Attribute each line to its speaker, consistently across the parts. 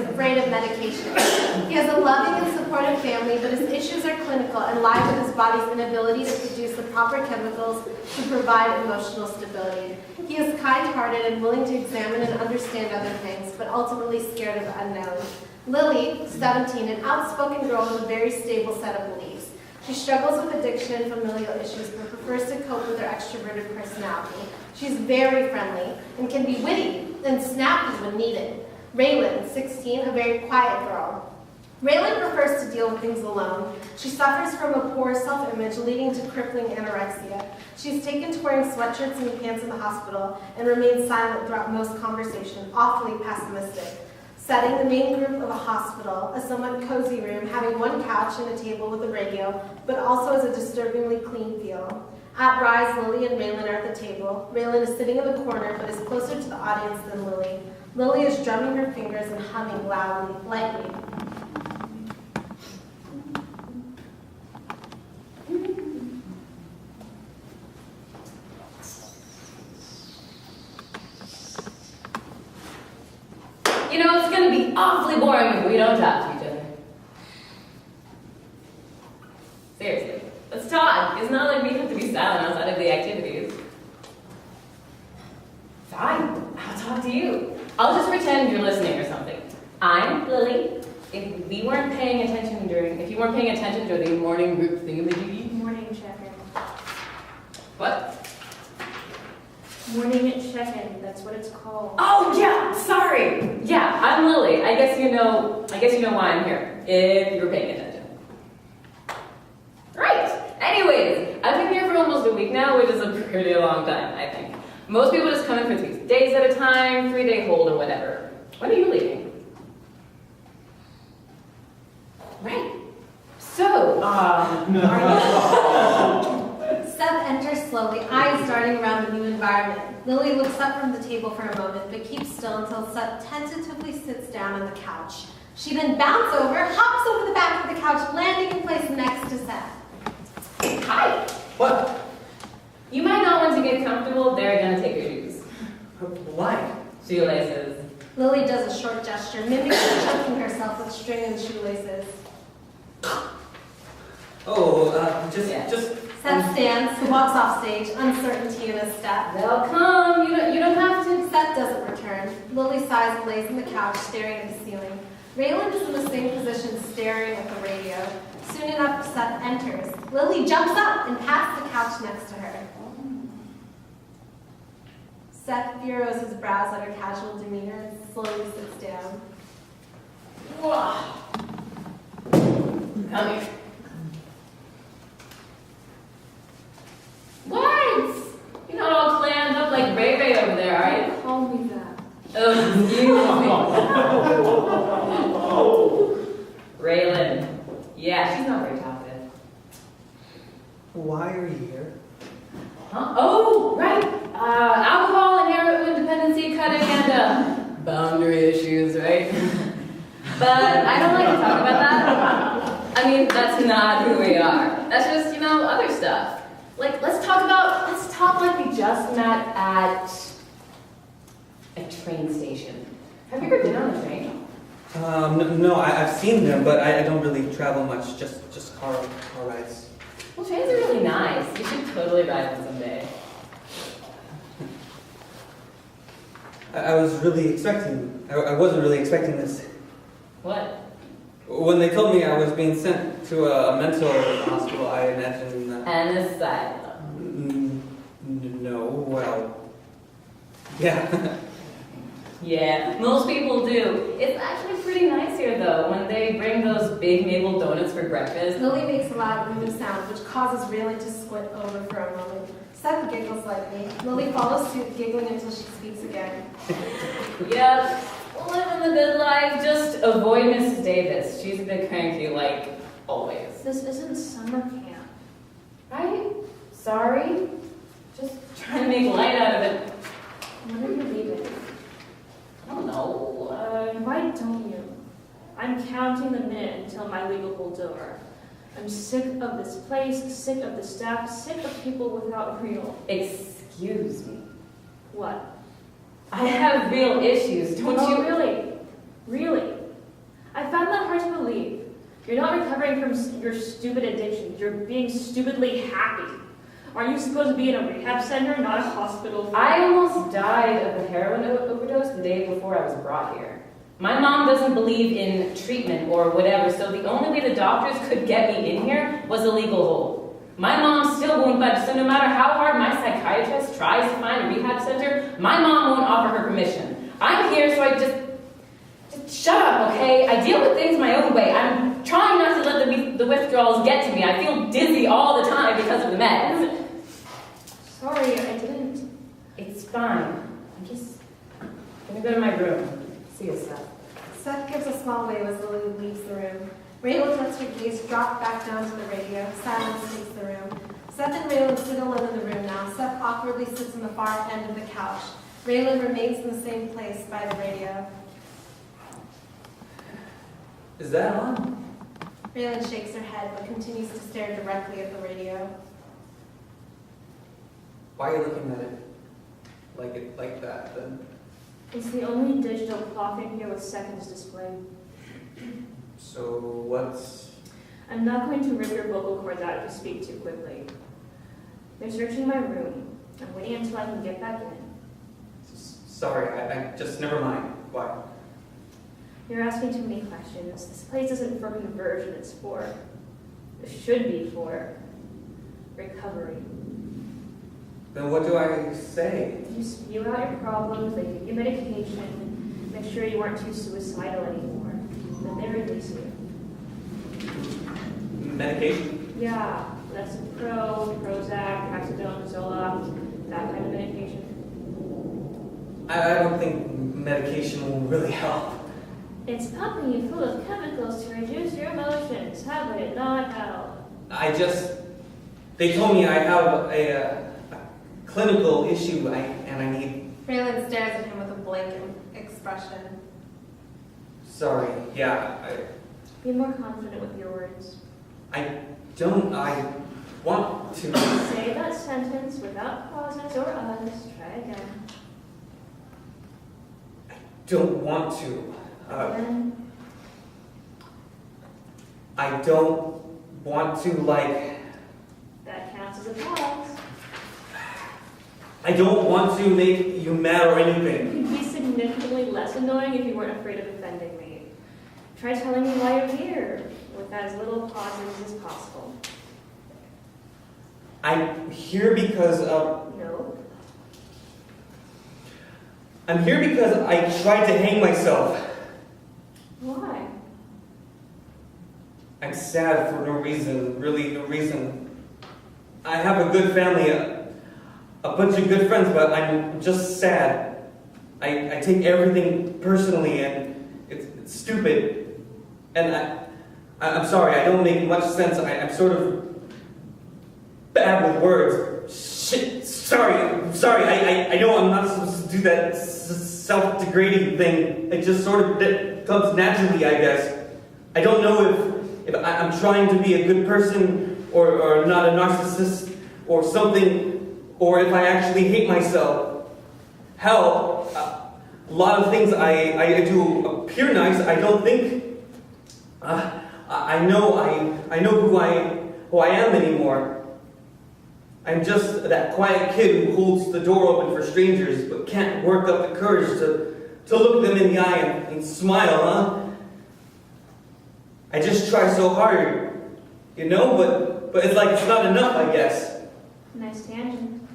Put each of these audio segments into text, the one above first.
Speaker 1: afraid of medication. He has a loving and supportive family, but his issues are clinical and lie with his body's inability to produce the proper chemicals to provide emotional stability. He is kind-hearted and willing to examine and understand other things, but ultimately scared of the unknown. Lily, 17, an outspoken girl with a very stable set of beliefs. She struggles with addiction and familial issues, but prefers to cope with her extroverted personality. She's very friendly and can be witty and snappy when needed. Raylan, 16, a very quiet girl. Raylan prefers to deal with things alone. She suffers from a poor self-image leading to crippling anorexia. She's taken to wearing sweatshirts and pants in the hospital and remains silent throughout most conversation, awfully pessimistic. Setting, the main group of a hospital, a somewhat cozy room having one couch and a table with a radio, but also has a disturbingly clean feel. At Rise, Lily and Raylan are at the table. Raylan is sitting in the corner, but is closer to the audience than Lily. Lily is drumming her fingers and humming loudly, lightly.
Speaker 2: You know, it's going to be awfully boring if we don't talk to each other. Seriously, let's talk. It's not like we have to be silent outside of the activities. Fine, I'll talk to you. I'll just pretend you're listening or something. I'm Lily. If you weren't paying attention during the morning group thingamajiggy.
Speaker 3: Morning check-in.
Speaker 2: What?
Speaker 3: Morning check-in, that's what it's called.
Speaker 2: Oh yeah, sorry. Yeah, I'm Lily. I guess you know why I'm here, if you're paying attention. Right. Anyways, I've been here for almost a week now, which is a pretty long time, I think. Most people just come in for 3 days at a time, 3-day hold or whatever. When are you leaving? Right. So,
Speaker 1: Seth enters slowly, eyes darting around the new environment. Lily looks up from the table for a moment, but keeps still until Seth tentatively sits down on the couch. She then bounces over, hops over the back of the couch, landing in place next to Seth.
Speaker 2: Hi.
Speaker 4: What?
Speaker 2: You might not want to get comfortable. They're gonna take your shoes.
Speaker 4: Why?
Speaker 2: Shoelaces.
Speaker 1: Lily does a short gesture, mimicking choking herself with string and shoelaces.
Speaker 4: Just.
Speaker 1: Seth stands, walks off stage, uncertainty in his step.
Speaker 2: They'll come. You don't have to.
Speaker 1: Seth doesn't return. Lily's eyes glaze on the couch, staring at the ceiling. Raylan is in the same position, staring at the radio. Soon enough, Seth enters. Lily jumps up and pats the couch next to her. Seth furrows his brows at her casual demeanor and slowly sits down.
Speaker 2: Come here. What? You're not all clammed up like Ray Ray over there, are you?
Speaker 3: Call me that.
Speaker 2: Oh, excuse me. Raylan. Yeah, she's not very talkative.
Speaker 4: Why are you here?
Speaker 2: Huh? Oh, right. Alcohol and heroin dependency cutting and boundary issues, right? But I don't like to talk about that. I mean, that's not who we are. That's just, other stuff. Like, let's talk like we just met at a train station. Have you ever been on a train?
Speaker 4: No, I've seen them, but I don't really travel much, just car rides.
Speaker 2: Well, trains are really nice. You should totally ride one someday.
Speaker 4: I wasn't really expecting this.
Speaker 2: What?
Speaker 4: When they told me I was being sent to a mental hospital, I imagined that.
Speaker 2: An asylum.
Speaker 4: No, well, yeah.
Speaker 2: Yeah, most people do. It's actually pretty nice here, though, when they bring those big maple donuts for breakfast.
Speaker 1: Lily makes a loud booming sound, which causes Raylan to squint over for a moment. Seth giggles slightly. Lily follows suit, giggling until she speaks again.
Speaker 2: Yep, living the good life. Just avoid Mrs. Davis. She's a bit cranky, like always.
Speaker 3: This isn't summer camp.
Speaker 2: Right? Sorry. Just trying to make light out of it.
Speaker 3: When are you leaving?
Speaker 2: I don't know.
Speaker 3: Why don't you? I'm counting the minute until my legal holds over. I'm sick of this place, sick of the staff, sick of people without real.
Speaker 2: Excuse me.
Speaker 3: What?
Speaker 2: I have real issues, don't
Speaker 3: Oh,
Speaker 2: you?
Speaker 3: really? Really? You're not recovering from your stupid addictions. You're being stupidly happy. Are you supposed to be in a rehab center, not a hospital?
Speaker 2: I almost died of a heroin overdose the day before I was brought here. My mom doesn't believe in treatment or whatever, so the only way the doctors could get me in here was a legal hold. My mom still won't budge, so no matter how hard my psychiatrist tries to find a rehab center, my mom won't offer her permission. I'm here, so I just shut up, okay? I deal with things my own way. I'm trying not to let the withdrawals get to me. I feel dizzy all the time because of the meds.
Speaker 3: Sorry, I didn't.
Speaker 2: It's fine. I'm just gonna go to my room. See you, Seth.
Speaker 1: Seth gives a small wave as Lily leaves the room. Raylan lets her gaze drop back down to the radio. Silence takes the room. Seth and Raylan sit alone in the room now. Seth awkwardly sits on the far end of the couch. Raylan remains in the same place by the radio.
Speaker 4: Is that on?
Speaker 1: Raylan shakes her head but continues to stare directly at the radio.
Speaker 4: Why are you looking at it like that then?
Speaker 3: It's the only digital clock in here with seconds displayed.
Speaker 4: So what's...
Speaker 3: I'm not going to rip your vocal cords out if you speak too quickly. They're searching my room. I'm waiting until I can get back in.
Speaker 4: Sorry, I just never mind. Why?
Speaker 3: You're asking too many questions. This place isn't for conversion, it should be for recovery.
Speaker 4: Then what do I say?
Speaker 3: You spew out your problems, they give you medication, make sure you aren't too suicidal anymore. Then they release you.
Speaker 4: Medication?
Speaker 3: Yeah, Lexapro, Prozac, Oxydone, Zoloft, that kind of medication.
Speaker 4: I don't think medication will really help.
Speaker 3: It's pumping you full of chemicals to reduce your emotions. How would it not help?
Speaker 4: They told me I have a clinical issue and I need...
Speaker 1: Raylan stares at him with a blank expression.
Speaker 4: Sorry, yeah,
Speaker 3: Be more confident with your words.
Speaker 4: I want to...
Speaker 3: Say that sentence without pauses or others. Try again.
Speaker 4: Don't want to.
Speaker 3: Then
Speaker 4: I don't want to,
Speaker 3: that counts as a pause.
Speaker 4: I don't want to make you mad or anything.
Speaker 3: You'd be significantly less annoying if you weren't afraid of offending me. Try telling me why you're here with as little pauses as possible.
Speaker 4: I'm here because of...
Speaker 3: No.
Speaker 4: I'm here because I tried to hang myself.
Speaker 3: Why?
Speaker 4: I'm sad for no reason, really no reason. I have a good family, a bunch of good friends, but I'm just sad. I take everything personally and it's stupid. And I'm sorry, I don't make much sense. I'm sort of bad with words. Shit, sorry. I know I'm not supposed to do that self-degrading thing. It just sort of comes naturally, I guess. I don't know if I'm trying to be a good person or not a narcissist or something, or if I actually hate myself. Hell, a lot of things I do appear nice. I don't think I know who I am anymore. I'm just that quiet kid who holds the door open for strangers but can't work up the courage to look them in the eye and smile, huh? I just try so hard, you know, but it's like it's not enough, I guess.
Speaker 3: Nice tangent.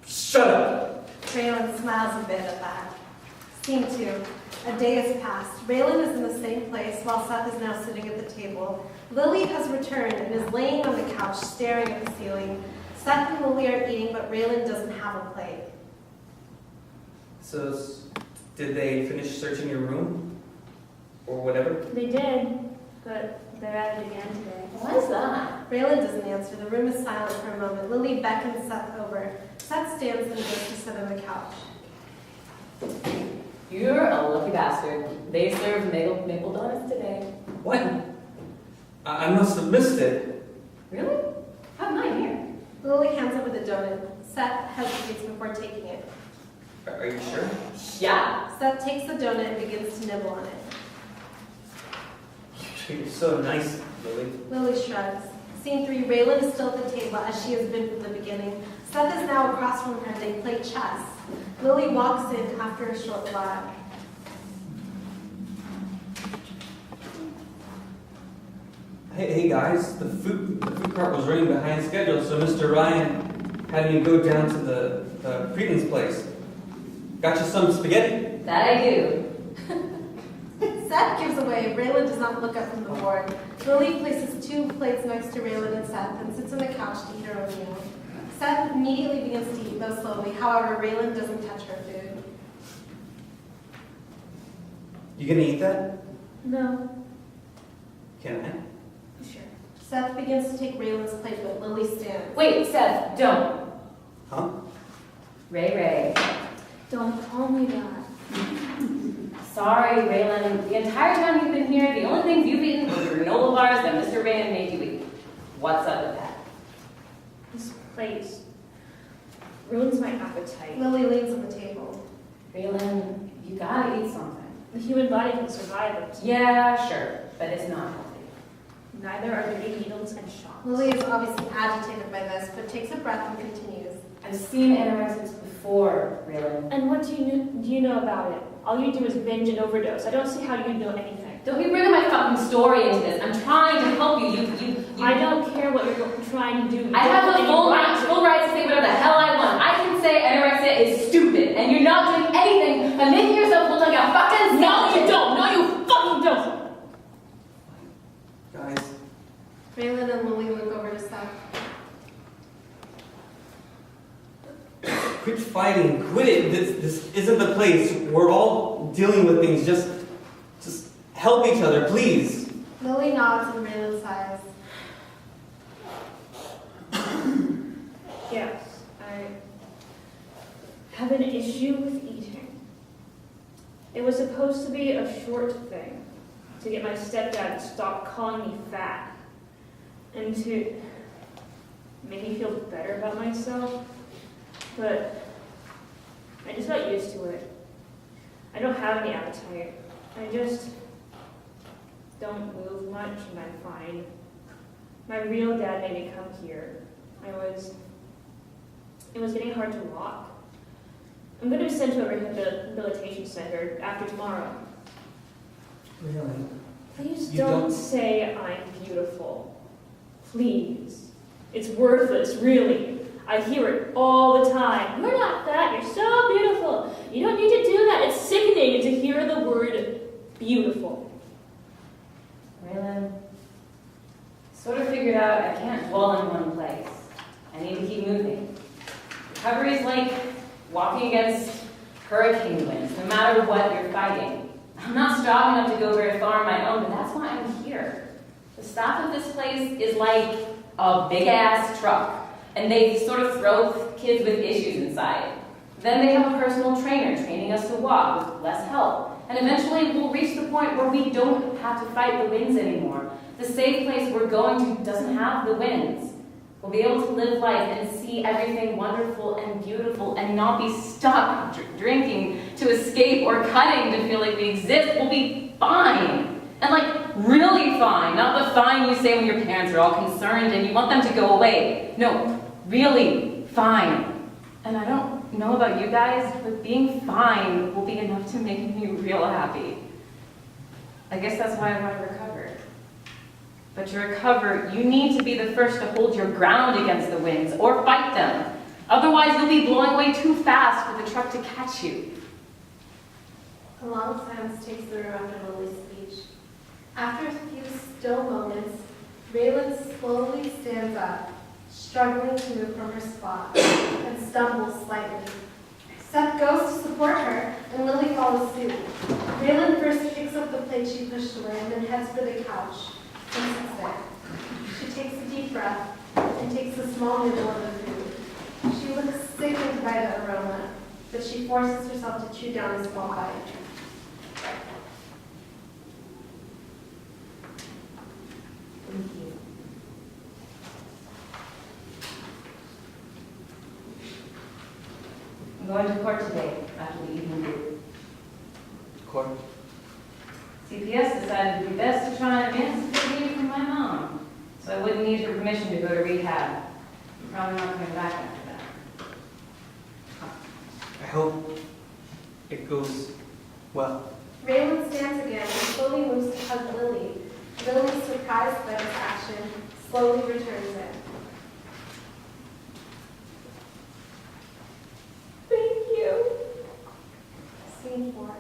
Speaker 4: Shut up.
Speaker 1: Raylan smiles a bit at that. Scene 2. A day has passed. Raylan is in the same place while Seth is now sitting at the table. Lily has returned and is laying on the couch staring at the ceiling. Seth and Lily are eating, but Raylan doesn't have a plate.
Speaker 4: So, did they finish searching your room? Or whatever?
Speaker 3: They did, but they're at it again today.
Speaker 2: Why is that?
Speaker 1: Raylan doesn't answer. The room is silent for a moment. Lily beckons Seth over. Seth stands and goes to sit on the couch.
Speaker 2: You're a lucky bastard. They serve maple donuts today.
Speaker 4: What? I must have missed it.
Speaker 2: Really? Have mine here.
Speaker 1: Lily hands over the donut. Seth hesitates before taking it.
Speaker 4: Are you sure?
Speaker 2: Yeah.
Speaker 1: Seth takes the donut and begins to nibble on it.
Speaker 4: You're so nice, Lily.
Speaker 1: Lily shrugs. Scene 3, Raylan is still at the table as she has been from the beginning. Seth is now across from her. They play chess. Lily walks in after a short while.
Speaker 4: Hey guys, the food cart was running behind schedule, so Mr. Ryan had me go down to the Creedon's place. Got you some spaghetti?
Speaker 2: That I do.
Speaker 1: Seth gives away. Raylan does not look up from the board. Lily places 2 plates next to Raylan and Seth and sits on the couch to eat her own meal. Seth immediately begins to eat, though slowly. However, Raylan doesn't touch her food.
Speaker 4: You gonna eat that?
Speaker 3: No.
Speaker 4: Can I?
Speaker 3: Sure.
Speaker 1: Seth begins to take Raylan's plate, but Lily stands.
Speaker 2: Wait, Seth, don't.
Speaker 4: Huh?
Speaker 2: Ray.
Speaker 3: Don't call me that.
Speaker 2: Sorry, Raylan. The entire time you've been here, the only things you've eaten were the granola bars that Mr. Rand made you eat. What's up with that?
Speaker 3: This place ruins my appetite.
Speaker 1: Lily leans on the table.
Speaker 2: Raylan, you gotta eat something.
Speaker 3: The human body can survive it.
Speaker 2: Yeah, sure, but it's not healthy.
Speaker 3: Neither are dirty needles and shots.
Speaker 1: Lily is obviously agitated by this, but takes a breath and continues.
Speaker 2: I've seen anorexics before, Raylan.
Speaker 3: And what do you know about it? All you do is binge and overdose. I don't see how you know anything.
Speaker 2: Don't be bringing my fucking story into this. I'm trying to help you. You.
Speaker 3: I don't care what you're trying to do.
Speaker 2: I have the full right to say whatever the hell I want. I can say anorexia is stupid, and you're not doing anything but making yourself look like a fucking
Speaker 3: No, you
Speaker 2: skeleton.
Speaker 3: don't. No, you fucking don't.
Speaker 4: Guys,
Speaker 1: Raylan and Lily look over to Seth.
Speaker 4: quit fighting. Quit it. This isn't the place. We're all dealing with things. Just help each other, please.
Speaker 1: Lily nods and Raylan sighs.
Speaker 3: Yes, I have an issue with eating. It was supposed to be a short thing, to get my stepdad to stop calling me fat, and to make me feel better about myself, but I just got used to it. I don't have any appetite. I just don't move much and I'm fine. My real dad made me come here. It was getting hard to walk. I'm going to be sent to a rehabilitation center after tomorrow.
Speaker 4: Really?
Speaker 3: Please
Speaker 4: You
Speaker 3: don't
Speaker 4: don't-
Speaker 3: say I'm beautiful. Please. It's worthless, really. I hear it all the time. You're not fat, you're so beautiful. You don't need to do that. It's sickening to hear the word beautiful.
Speaker 2: Raylan, sort of figured out I can't dwell in one place. I need to keep moving. Recovery is like walking against hurricane winds, no matter what you're fighting. I'm not strong enough to go very far on my own, but that's why I'm here. The staff of this place is like a big-ass truck, and they sort of throw kids with issues inside. Then they have a personal trainer training us to walk with less help. And eventually we'll reach the point where we don't have to fight the winds anymore. The safe place we're going to doesn't have the winds. We'll be able to live life and see everything wonderful and beautiful and not be stuck drinking to escape or cutting to feel like we exist. We'll be fine. And like, really fine. Not the fine you say when your parents are all concerned and you want them to go away. No, really fine. And I don't know about you guys, but being fine will be enough to make me real happy. I guess that's why I want to recover. But to recover, you need to be the first to hold your ground against the winds or fight them. Otherwise, you'll be blowing away too fast for the truck to catch you.
Speaker 1: A long silence takes the room after Lily's speech. After a few still moments, Raylan slowly stands up, struggling to move from her spot, and stumbles slightly. Seth goes to support her, and Lily follows suit. Raylan first picks up the plate she pushed away and then heads for the couch and sits there. She takes a deep breath and takes a small nibble of the food. She looks sickened by the aroma, but she forces herself to chew down a small bite.
Speaker 2: Thank you. I'm going to court today after the evening group.
Speaker 4: Court?
Speaker 2: CPS decided it'd be best to try and emancipate me from my mom, so I wouldn't need her permission to go to rehab. I'm probably not coming back after that.
Speaker 4: I hope it goes well.
Speaker 1: Raylan stands again and slowly moves to hug Lily. Lily, surprised by this action, slowly returns it. Thank you. Scene 4.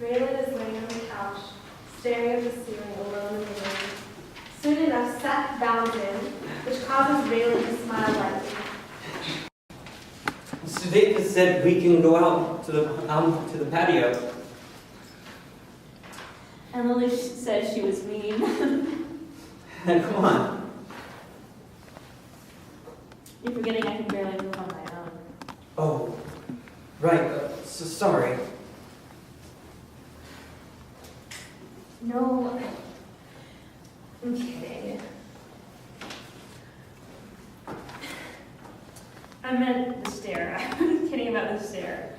Speaker 1: Raylan is laying on the couch, staring at the ceiling alone in the room. Soon enough, Seth bounds in, which causes Raylan to smile lightly.
Speaker 4: Sudeka said we can go out to the patio.
Speaker 3: And Lily said she was mean.
Speaker 4: Come on.
Speaker 3: You're forgetting I can barely move on my own.
Speaker 4: Oh, right. So sorry.
Speaker 3: No, I'm kidding. I meant the stair. I was kidding about the stair.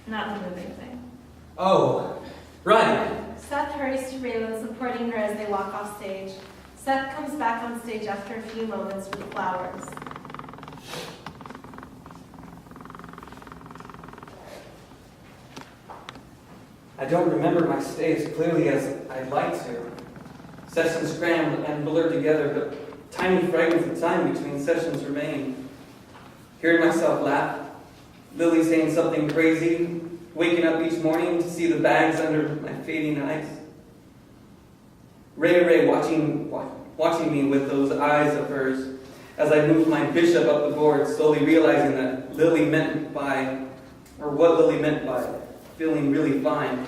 Speaker 3: Not the moving thing.
Speaker 4: Oh, right.
Speaker 1: Seth hurries to Raylan, supporting her as they walk off stage. Seth comes back on stage after a few moments with flowers.
Speaker 4: I don't remember my stay as clearly as I'd like to. Sessions crammed and blurred together, but tiny fragments of time between sessions remain. Hearing myself laugh, Lily saying something crazy, waking up each morning to see the bags under my fading eyes. Ray watching me with those eyes of hers as I moved my bishop up the board, slowly realizing that what Lily meant by feeling really fine.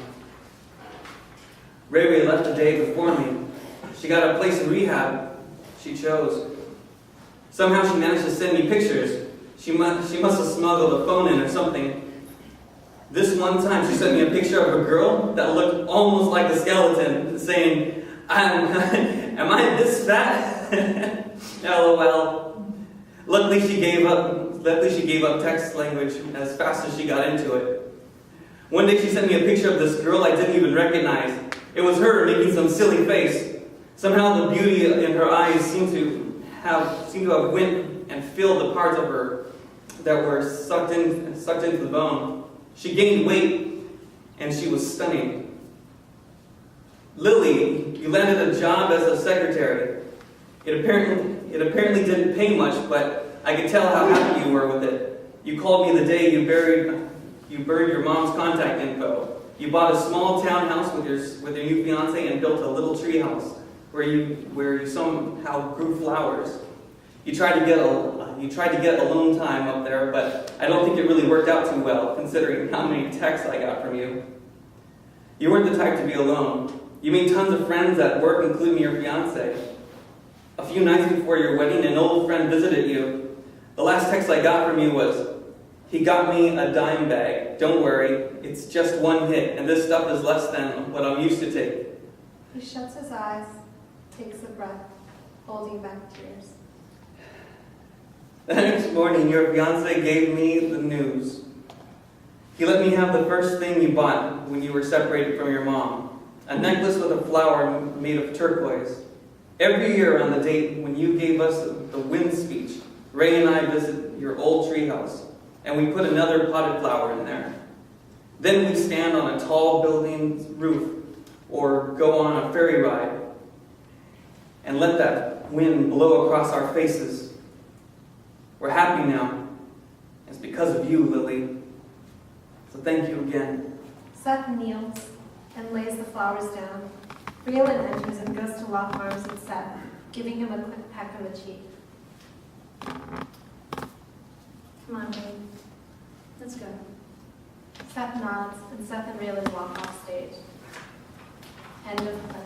Speaker 4: Ray left the day before me. She got a place in rehab she chose. Somehow she managed to send me pictures. She must have smuggled a phone in or something. This one time she sent me a picture of a girl that looked almost like a skeleton, saying, am I this fat? LOL. Luckily she gave up text language as fast as she got into it. One day she sent me a picture of this girl I didn't even recognize. It was her making some silly face. Somehow the beauty in her eyes seemed to have went and filled the parts of her that were sucked into the bone. She gained weight, and she was stunning. Lily, you landed a job as a secretary. It apparently didn't pay much, but I could tell how happy you were with it. You called me the day you buried your mom's contact info. You bought a small townhouse with your new fiance and built a little tree house where you somehow grew flowers. You tried to get alone time up there, but I don't think it really worked out too well, considering how many texts I got from you. You weren't the type to be alone. You made tons of friends at work, including your fiance. A few nights before your wedding, an old friend visited you. The last text I got from you was, "He got me a dime bag. Don't worry, it's just one hit, and this stuff is less than what I'm used to take."
Speaker 1: He shuts his eyes, takes a breath, holding back tears.
Speaker 4: The next morning, your fiance gave me the news. He let me have the first thing you bought when you were separated from your mom, a necklace with a flower made of turquoise. Every year on the date when you gave us the wind speech, Ray and I visit your old treehouse, and we put another potted flower in there. Then we stand on a tall building's roof or go on a ferry ride and let that wind blow across our faces. We're happy now. It's because of you, Lily. So thank you again.
Speaker 1: Seth kneels and lays the flowers down. Raylan enters and goes to lock arms with Seth, giving him a quick peck on the cheek. Come on, babe. Let's go. Seth nods, and Seth and Raylan walk off stage. End of play.